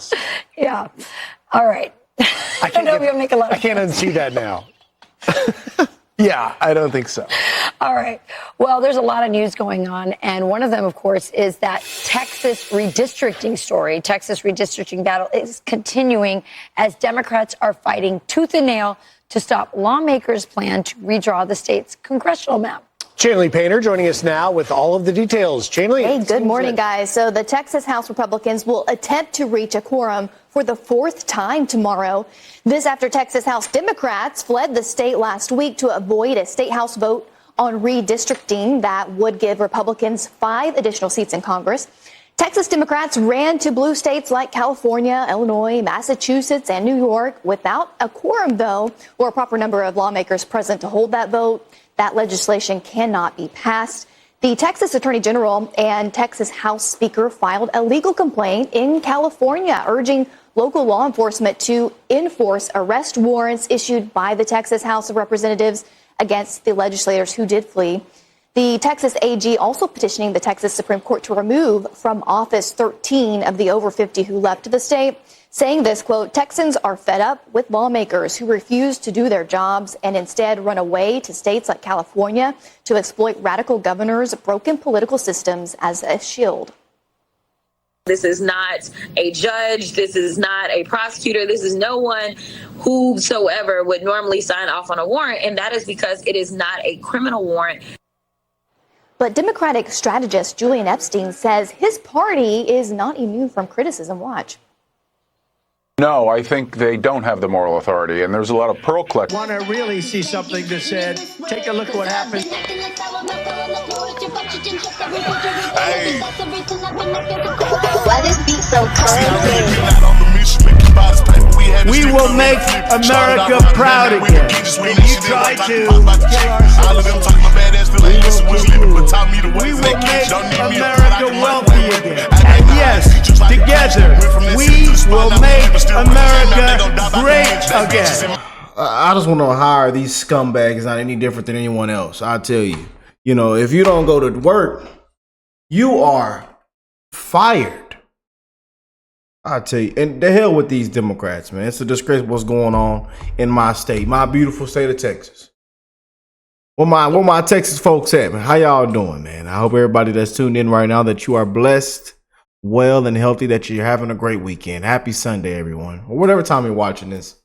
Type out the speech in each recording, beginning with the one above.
House. Yeah. All right. I don't know if you'll make a lot of I can't unsee that now. Yeah, I don't think so. All right. Well, there's a lot of news going on. And one of them, of course, is that Texas redistricting story. Texas redistricting battle is continuing as Democrats are fighting tooth and nail to stop lawmakers' plan to redraw the state's congressional map. Chanley Painter joining us now with all of the details. Chanley. Hey, good morning, guys. So the Texas House Republicans will attempt to reach a quorum for the fourth time tomorrow. This after Texas House Democrats fled the state last week to avoid a state House vote on redistricting that would give Republicans 5 additional seats in Congress. Texas Democrats ran to blue states like California, Illinois, Massachusetts, and New York without a quorum, though, or a proper number of lawmakers present to hold that vote. That legislation cannot be passed. The Texas Attorney General and Texas House Speaker filed a legal complaint in California urging local law enforcement to enforce arrest warrants issued by the Texas House of Representatives against the legislators who did flee. The Texas AG also petitioning the Texas Supreme Court to remove from office 13 of the over 50 who left the state, saying this, quote, Texans are fed up with lawmakers who refuse to do their jobs and instead run away to states like California to exploit radical governors' broken political systems as a shield. This is not a judge. This is not a prosecutor. This is no one whosoever would normally sign off on a warrant. And that is because it is not a criminal warrant. But Democratic strategist Julian Epstein says his party is not immune from criticism. Watch. No, I think they don't have the moral authority, and there's a lot of pearl clutching. Want to really see something that said, take a look at what happened. Hey. Why this beat so cold? We will make America proud again. And you try to kill our citizens. We will make America wealthy again. And yes, together, we will make America great again. I just want to hire these scumbags not any different than anyone else. I tell you, if you don't go to work, you are fired. I tell you, and the hell with these Democrats, man. It's a disgrace what's going on in my state, my beautiful state of Texas. Where my Texas folks at, man? How y'all doing, man? I hope everybody that's tuned in right now that you are blessed, well, and healthy, that you're having a great weekend. Happy Sunday, everyone. Or whatever time you're watching this,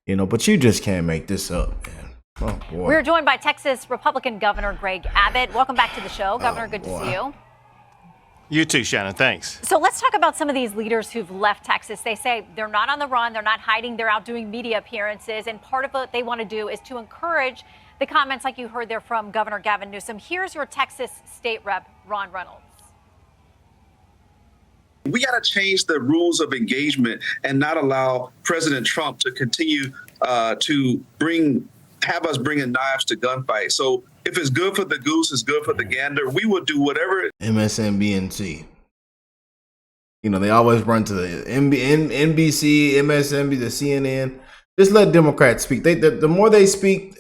but you just can't make this up, man. Oh, boy. We're joined by Texas Republican Governor Greg Abbott. Welcome back to the show. Governor, good to see you. You too, Shannon. Thanks. So let's talk about some of these leaders who've left Texas. They say they're not on the run. They're not hiding. They're out doing media appearances. And part of what they want to do is to encourage the comments like you heard there from Governor Gavin Newsom. Here's your Texas State Rep, Ron Reynolds. We got to change the rules of engagement and not allow President Trump to continue to have us bringing knives to gunfights. So if it's good for the goose, it's good for the gander. We will do whatever. MSNBC. They always run to the NBC, MSNBC, the CNN. Just let Democrats speak. The more they speak,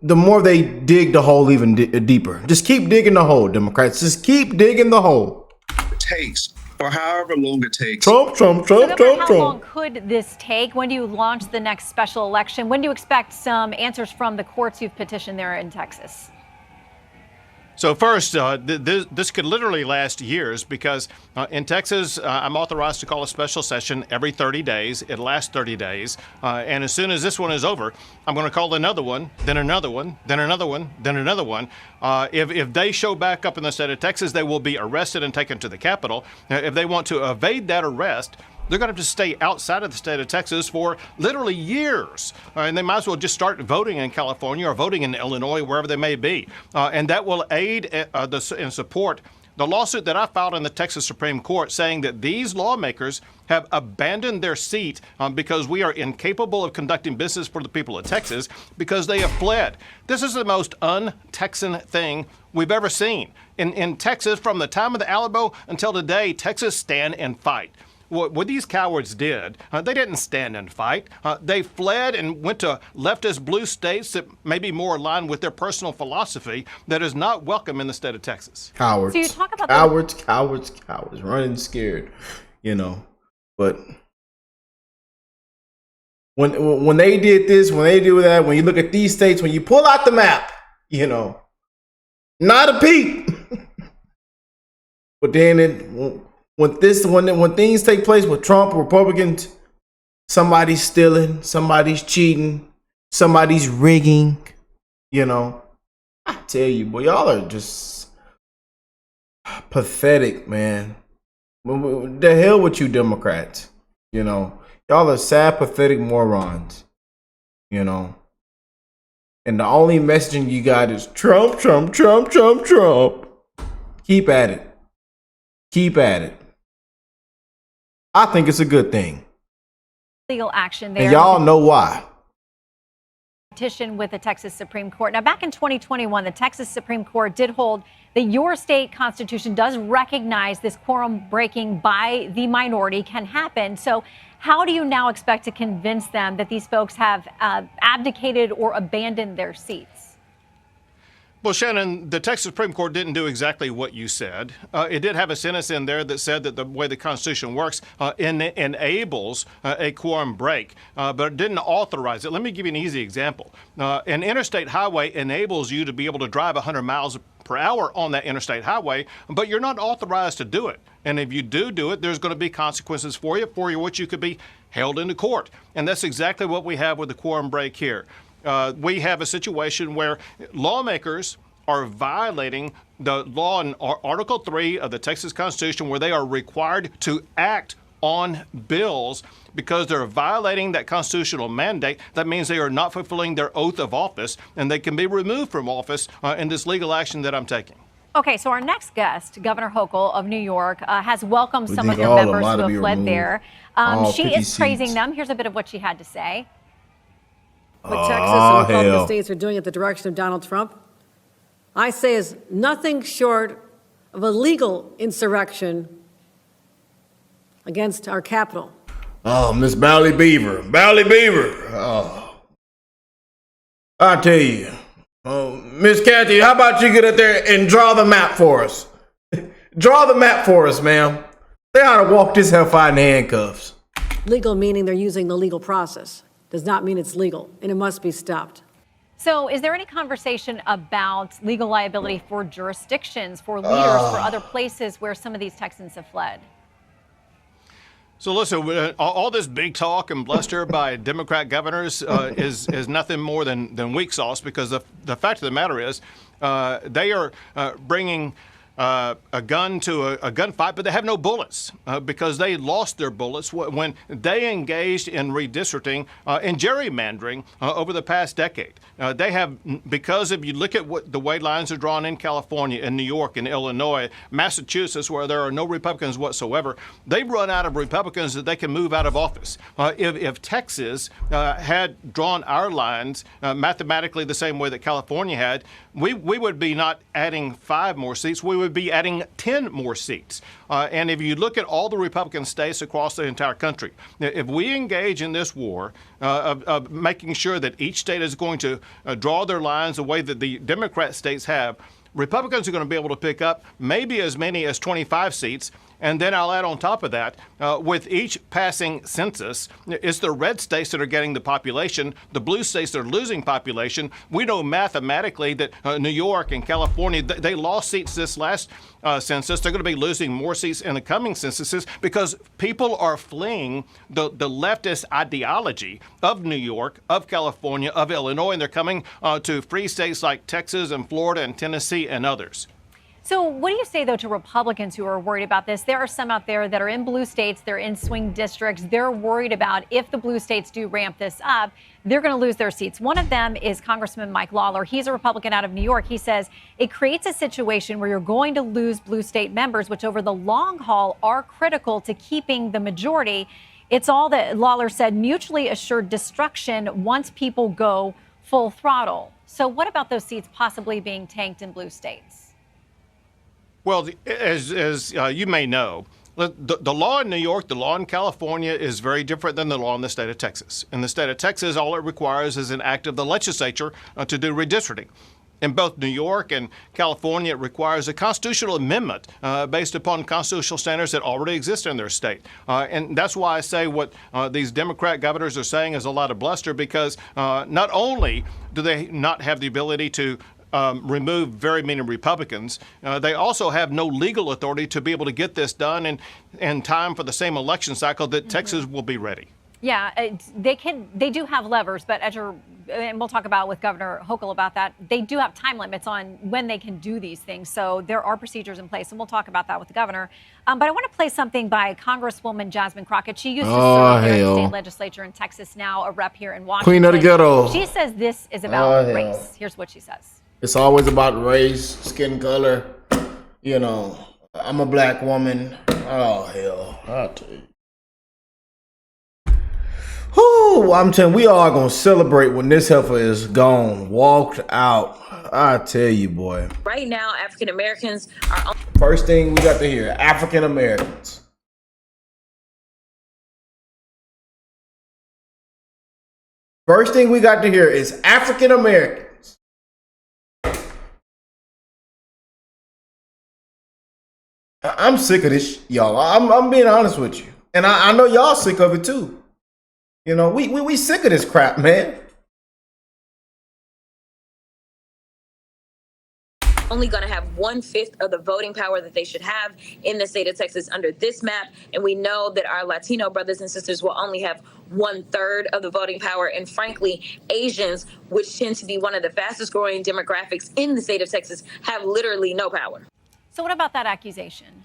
the more they dig the hole even deeper. Just keep digging the hole, Democrats. Just keep digging the hole. It takes. For however long it takes. Trump. How long could this take? When do you launch the next special election? When do you expect some answers from the courts you've petitioned there in Texas? So first, this could literally last years because in Texas, I'm authorized to call a special session every 30 days. It lasts 30 days. And as soon as this one is over, I'm going to call another one, then another one, then another one, then another one. If they show back up in the state of Texas, they will be arrested and taken to the Capitol. Now, if they want to evade that arrest, they're going to have to stay outside of the state of Texas for literally years. And they might as well just start voting in California or voting in Illinois, wherever they may be. And that will aid and support the lawsuit that I filed in the Texas Supreme Court saying that these lawmakers have abandoned their seat because we are incapable of conducting business for the people of Texas because they have fled. This is the most un-Texan thing we've ever seen. In Texas, from the time of the Alamo until today, Texas stand and fight. What these cowards did, they didn't stand and fight. They fled and went to leftist blue states that may be more aligned with their personal philosophy that is not welcome in the state of Texas. Cowards. So you talk about cowards, running scared, But when they did this, when they do that, when you look at these states, when you pull out the map, you know, not a peep. But then when things take place with Trump, Republicans, somebody's stealing, somebody's cheating, somebody's rigging, you know. I tell you, boy, y'all are just pathetic, man. The hell with you Democrats, you know. Y'all are sad, pathetic morons, you know. And the only messaging you got is Trump, Trump, Trump, Trump, Trump. Keep at it. Keep at it. I think it's a good thing. Legal action there. And y'all know why. Petition with the Texas Supreme Court. Now, back in 2021, the Texas Supreme Court did hold that your state constitution does recognize this quorum breaking by the minority can happen. So how do you now expect to convince them that these folks have abdicated or abandoned their seats? Well, Shannon, the Texas Supreme Court didn't do exactly what you said. It did have a sentence in there that said that the way the Constitution works enables a quorum break, but it didn't authorize it. Let me give you an easy example. An interstate highway enables you to be able to drive 100 miles per hour on that interstate highway, but you're not authorized to do it. And if you do it, there's going to be consequences for which you could be held into court. And that's exactly what we have with the quorum break here. We have a situation where lawmakers are violating the law in Article 3 of the Texas Constitution, where they are required to act on bills because they're violating that constitutional mandate. That means they are not fulfilling their oath of office, and they can be removed from office in this legal action that I'm taking. Okay, so our next guest, Governor Hochul of New York, has welcomed some of your members who have fled there. She is praising them. Here's a bit of what she had to say. What Texas and Republican states are doing at the direction of Donald Trump, I say is nothing short of a legal insurrection against our capital. Oh, Miss Bally Beaver. Bally Beaver. Oh. I tell you. Miss Kathy, how about you get up there and draw the map for us? Draw the map for us, ma'am. They ought to walk this hellfire in handcuffs. Legal meaning they're using the legal process. Does not mean it's legal, and it must be stopped. So is there any conversation about legal liability for jurisdictions, for leaders, for other places where some of these Texans have fled? So listen, all this big talk and bluster by Democrat governors is nothing more than weak sauce, because the fact of the matter is they are bringing a gun to a gunfight, but they have no bullets because they lost their bullets when they engaged in redistricting and gerrymandering over the past decade. They have, because if you look at what the way lines are drawn in California, in New York, in Illinois, Massachusetts, where there are no Republicans whatsoever, they've run out of Republicans that they can move out of office. If Texas had drawn our lines mathematically the same way that California had, we would be not adding 5 more seats. We would be adding 10 more seats. And if you look at all the Republican states across the entire country, if we engage in this war of making sure that each state is going to draw their lines the way that the Democrat states have, Republicans are going to be able to pick up maybe as many as 25 seats. And then I'll add on top of that, with each passing census, it's the red states that are getting the population, the blue states that are losing population. We know mathematically that New York and California, they lost seats this last census. They're going to be losing more seats in the coming censuses because people are fleeing the leftist ideology of New York, of California, of Illinois, and they're coming to free states like Texas and Florida and Tennessee and others. So what do you say, though, to Republicans who are worried about this? There are some out there that are in blue states. They're in swing districts. They're worried about if the blue states do ramp this up, they're going to lose their seats. One of them is Congressman Mike Lawler. He's a Republican out of New York. He says it creates a situation where you're going to lose blue state members, which over the long haul are critical to keeping the majority. It's all that Lawler said, mutually assured destruction once people go full throttle. So what about those seats possibly being tanked in blue states? Well, as you may know, the law in New York, the law in California is very different than the law in the state of Texas. In the state of Texas, all it requires is an act of the legislature to do redistricting. In both New York and California, it requires a constitutional amendment based upon constitutional standards that already exist in their state. And that's why I say what these Democrat governors are saying is a lot of bluster, because not only do they not have the ability to remove very many Republicans, they also have no legal authority to be able to get this done in time for the same election cycle that Texas will be ready. Yeah, they do have levers, but and we'll talk about with Governor Hochul about that, they do have time limits on when they can do these things. So there are procedures in place, and we'll talk about that with the governor. But I want to play something by Congresswoman Jasmine Crockett. She used to serve here in the state legislature in Texas, now a rep here in Washington. Queen of the ghetto. She says this is about race. Here's what she says. It's always about race, skin color. You know, I'm a black woman. Oh, hell. I'll tell you. Whew, I'm telling you, we are going to celebrate when this heifer is gone, walked out. I tell you, boy. Right now, African Americans are... First thing we got to hear, African Americans. First thing we got to hear is African Americans. I'm sick of this, y'all. I'm being honest with you. And I know y'all sick of it too. You know, we sick of this crap, man. Only going to have 1/5 of the voting power that they should have in the state of Texas under this map. And we know that our Latino brothers and sisters will only have 1/3 of the voting power. And frankly, Asians, which tend to be one of the fastest growing demographics in the state of Texas, have literally no power. So what about that accusation?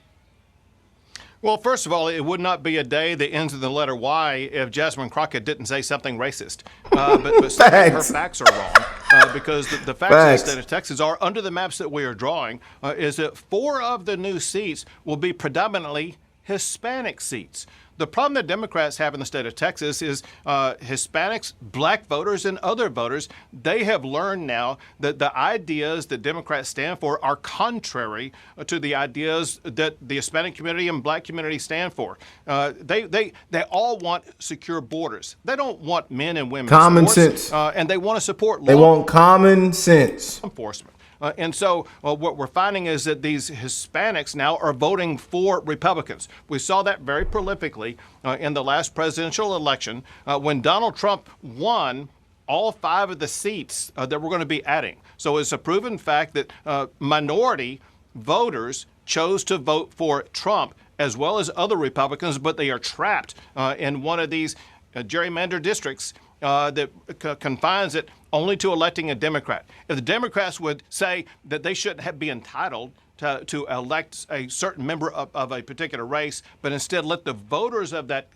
Well, first of all, it would not be a day that ends in the letter Y if Jasmine Crockett didn't say something racist. But her facts are wrong, because the facts in the state of Texas are, under the maps that we are drawing, is that 4 of the new seats will be predominantly Hispanic seats. The problem that Democrats have in the state of Texas is Hispanics, black voters, and other voters. They have learned now that the ideas that Democrats stand for are contrary to the ideas that the Hispanic community and black community stand for. They all want secure borders. They don't want men and women common sports, sense, and they want to support law. They want common sense enforcement. And so what we're finding is that these Hispanics now are voting for Republicans. We saw that very prolifically in the last presidential election when Donald Trump won all 5 of the seats that we're going to be adding. So it's a proven fact that minority voters chose to vote for Trump as well as other Republicans, but they are trapped in one of these gerrymandered districts that confines it only to electing a Democrat. If the Democrats would say that they shouldn't be entitled to elect a certain member of a particular race, but instead let the voters of that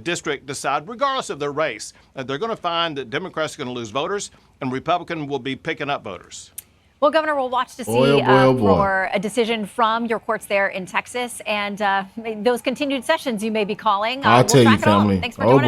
district decide, regardless of their race, they're going to find that Democrats are going to lose voters and Republicans will be picking up voters. Well, Governor, we'll watch to see for a decision from your courts there in Texas and those continued sessions you may be calling. I'll tell you, family. Thanks for joining us.